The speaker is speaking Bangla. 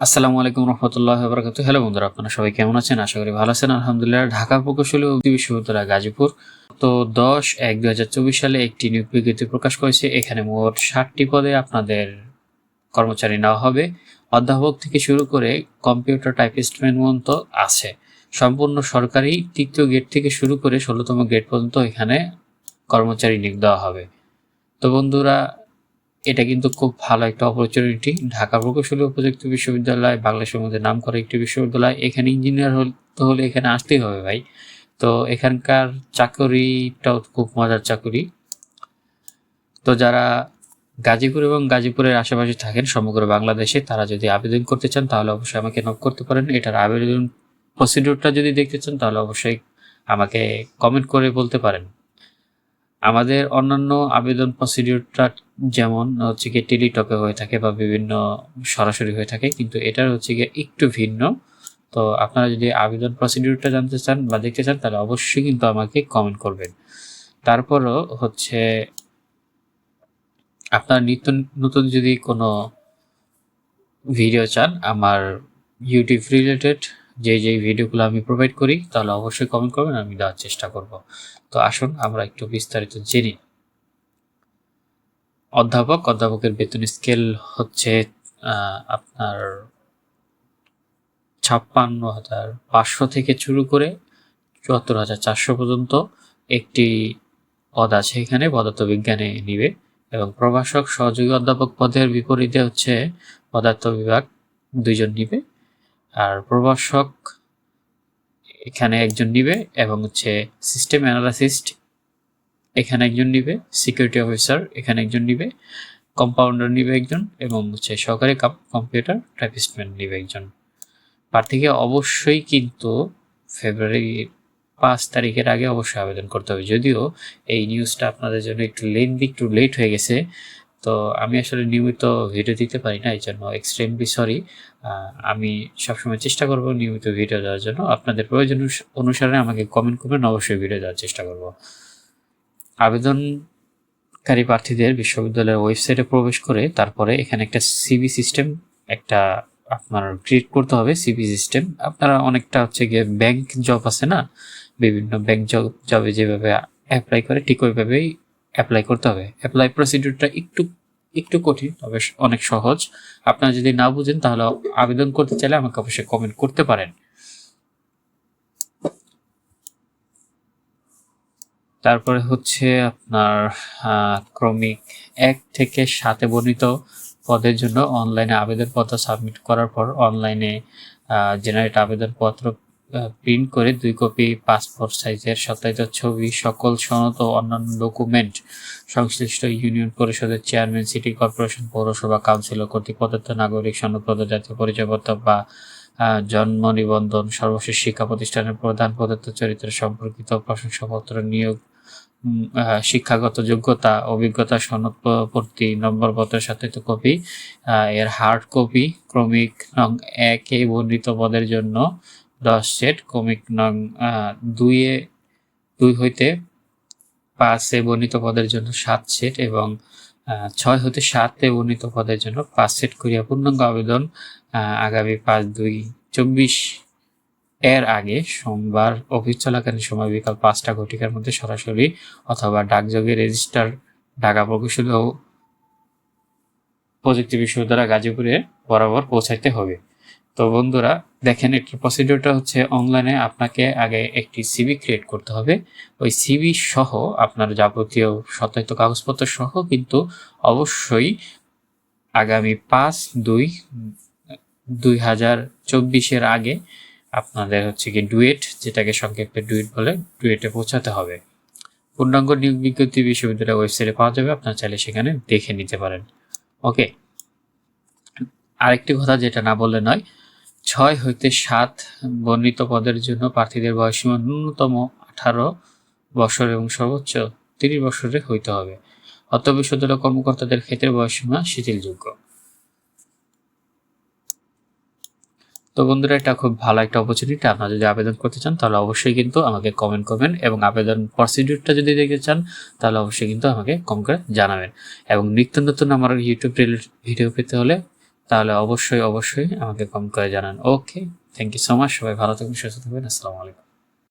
আসসালামু আলাইকুম রহমতুল্লাহ বরকাত। হ্যালো বন্ধুরা, আপনারা সবাই কেমন আছেন? আশা করি ভালো আছেন। আলহামদুলিল্লাহ। ঢাকা প্রকৌশলী বিশ্ববিদ্যালয় গাজীপুর তো 10/1/2024 সালে একটি নিয়োগ বিজ্ঞপ্তি প্রকাশ করেছে। এখানে মোট 60টি পদে আপনাদের কর্মচারী নেওয়া হবে। অধ্যাপক থেকে শুরু করে কম্পিউটার টাইপিস্ট পর্যন্ত আছে। সম্পূর্ণ সরকারি। তৃতীয় গ্রেড থেকে শুরু করে 16তম গ্রেড পর্যন্ত এখানে কর্মচারী নিয়োগ দেওয়া হবে। তো বন্ধুরা, এটা কিন্তু খুব ভালো একটা অপরচুনিটি। ঢাকা প্রকৌশলী ও প্রযুক্তি বিশ্ববিদ্যালয় বাংলাদেশের মধ্যে নামকরা একটি বিশ্ববিদ্যালয়। এখানে ইঞ্জিনিয়ার হতে হলে এখানে আসতেই হবে ভাই। তো এখানকার চাকরিটাও খুব মজার চাকরি। তো যারা গাজীপুর এবং গাজীপুরের আশেপাশে থাকেন সমগ্র বাংলাদেশে, তারা যদি আবেদন করতে চান তাহলে অবশ্যই আমাকে নক করতে পারেন। এটার আবেদন প্রসিডিউরটা যদি দেখতে চান তাহলে অবশ্যই আমাকে কমেন্ট করে বলতে পারেন। আমাদের অন্যান্য আবেদন প্রসিডিউরটা যেমন হচ্ছে গিয়ে টেলিটকে হয়ে থাকে বা বিভিন্ন সরাসরি হয়ে থাকে, কিন্তু এটার হচ্ছে গিয়ে একটু ভিন্ন। তো আপনারা যদি আবেদন প্রসিডিউরটা জানতে চান বা দেখতে চান তাহলে অবশ্যই কিন্তু আমাকে কমেন্ট করবেন। তারপরও হচ্ছে আপনারা নিত্য নতুন যদি কোনো ভিডিও চান আমার ইউটিউব রিলেটেড, যেই ভিডিওগুলো আমি প্রোভাইড করি, তাহলে অবশ্যই কমেন্ট করবেন, আমি দেওয়ার চেষ্টা করব। তো আসুন আমরা একটু বিস্তারিত জেনি। অধ্যাপকের বেতন স্কেল হচ্ছে আপনার 56,500 থেকে শুরু করে 74,400 পর্যন্ত একটি পদ আছে। এখানে পদার্থবিজ্ঞানে নিবে এবং প্রভাষক সহযোগী অধ্যাপক পদের বিপরীতে হচ্ছে পদার্থ বিভাগ 2 জন নিবে, আর প্রভাষক এখানে একজন নিবে এবং হচ্ছে সিস্টেম অ্যানালিস্ট এখানে একজন নিবে, সিকিউরিটি অফিসার এখানে একজন নিবে, কম্পাউন্ডার নিবে একজন এবং হচ্ছে সহকারী কম্পিউটার টাইপিস্টম্যান নিবে একজন। প্রার্থীকে অবশ্যই কিন্তু ফেব্রুয়ারি 5 তারিখের আগে অবশ্যই আবেদন করতে হবে। যদিও এই নিউজটা আপনাদের জন্য একটু লেট হয়ে গেছে, তো আমি আসলে নিয়মিত ভিডিও দিতে পারি না, এই জন্য এক্সট্রিমলি সরি। আমি সবসময় চেষ্টা করব নিয়মিত ভিডিও দেওয়ার জন্য। আপনাদের প্রয়োজন অনুসারে আমাকে কমেন্ট করবেন, অবশ্যই ভিডিও দেওয়ার চেষ্টা করব। আবেদনকারী প্রার্থীদের বিশ্ববিদ্যালয়ের ওয়েবসাইটে প্রবেশ করে তারপরে এখানে একটা সিভি সিস্টেম একটা আপনার ক্রিয়েট করতে হবে। সিভি সিস্টেম আপনারা অনেকটা হচ্ছে গিয়ে ব্যাংক জব আছে না, বিভিন্ন ব্যাংক জবে যেভাবে অ্যাপ্লাই করে ঠিক ওইভাবেই অ্যাপ্লাই করতে হবে। অ্যাপ্লাই প্রসিডিউরটা একটু কঠিন, তবে অনেক সহজ। আপনারা যদি না বুঝেন তাহলে আবেদন করতে চাইলে আমাকে অবশ্যই কমেন্ট করতে পারেন। তারপরে হচ্ছে আপনার ক্রমিক 1 থেকে 7 বর্ণিত পদের জন্য অনলাইনে আবেদনপত্র সাবমিট করার পর অনলাইনে জেনারেট আবেদনপত্র প্রিন্ট করে 2 কপি পাসপোর্ট সাইজের সত্যায়িত ছবি, সকল সনদ ও অন্যান্য ডকুমেন্ট সংশ্লিষ্ট ইউনিয়ন পরিষদের চেয়ারম্যান, সিটি কর্পোরেশন, পৌরসভা, কাউন্সিলর কর্তৃক প্রদত্ত নাগরিক সনদপত্র, জাতীয় পরিচয়পত্র বা জন্ম নিবন্ধন, সর্বশেষ শিক্ষা প্রতিষ্ঠানের প্রধান প্রদত্ত চরিত্র সম্পর্কিত প্রশংসাপত্র, নিয়োগ, শিক্ষাগত যোগ্যতা, অভিজ্ঞতা সনদপত্র, নম্বরপত্রের সাথে কপি, এর হার্ড কপি। ক্রমিক নং 1 এ বর্ণিত পদের জন্য 10 সেট, ক্রমিক নং 2 হইতে 5 এ বর্ণিত পদের জন্য 7 সেট এবং 6 হতে 7 এ বর্ণিত পদের জন্য 5 সেট করিয়া পূর্ণাঙ্গ আবেদন আগামী 5/2/24 এর আগে সোমবার অফিস চলাকালীন সময় বিকাল 5টা ঘটিকার মধ্যে সরাসরি অথবা ডাকযোগে রেজিস্টার ঢাকা প্রকৌশলী ও প্রযুক্তি বিশ্ববিদ্যালয় গাজীপুরে বরাবর পৌঁছাইতে হবে। তো বন্ধুরা দেখেন, একটা প্রসিডিউরটা হচ্ছে অনলাইনে আপনাকে আগে একটি সিভি ক্রিয়েট করতে হবে। ওই সিভি সহ আপনার যাবতীয় সত্যায়িত কাগজপত্র সহ কিন্তু অবশ্যই আগামী 5/2/2024 আগে আপনাদের হচ্ছে কি ডুয়েট, যেটাকে সংক্ষেপে ডুয়েট বলে, ডুয়েটে পৌঁছাতে হবে। পূর্ণাঙ্গ নিয়োগ বিজ্ঞপ্তি বিশ্ববিদ্যালয়ের ওয়েবসাইটে পাওয়া যাবে, আপনারা চাইলে সেখানে দেখে নিতে পারেন। ওকে, আরেকটি কথা যেটা না বললে নয়, 6 হইতে 7 বর্ণিত পদের জন্য প্রার্থীদের বয়সসীমা ন্যূনতম 18 বছর এবং সর্বোচ্চ 30 বছরে হইতে হবে। অত্র বিশ্ববিদ্যালয় কর্মকর্তাদের ক্ষেত্রে বয়সসীমা শিথিলযোগ্য। তো বন্ধুরা, এটা খুব ভালো একটা অপরচুনিটি। আপনারা যদি আবেদন করতে চান তাহলে অবশ্যই কিন্তু আমাকে কমেন্ট করবেন এবং আবেদন প্রসিডিউরটা যদি দেখতে চান তাহলে অবশ্যই কিন্তু আমাকে কমেন্ট করে জানাবেন। এবং নিত্য নতুন আমার ইউটিউব রিলেটেড ভিডিও পেতে হলে তাহলে অবশ্যই আমাকে কমেন্ট করে জানান। ওকে, থ্যাংক ইউ সো মাচ। সবাই ভালো থাকবেন, সুস্থ থাকবেন। আসসালামু আলাইকুম।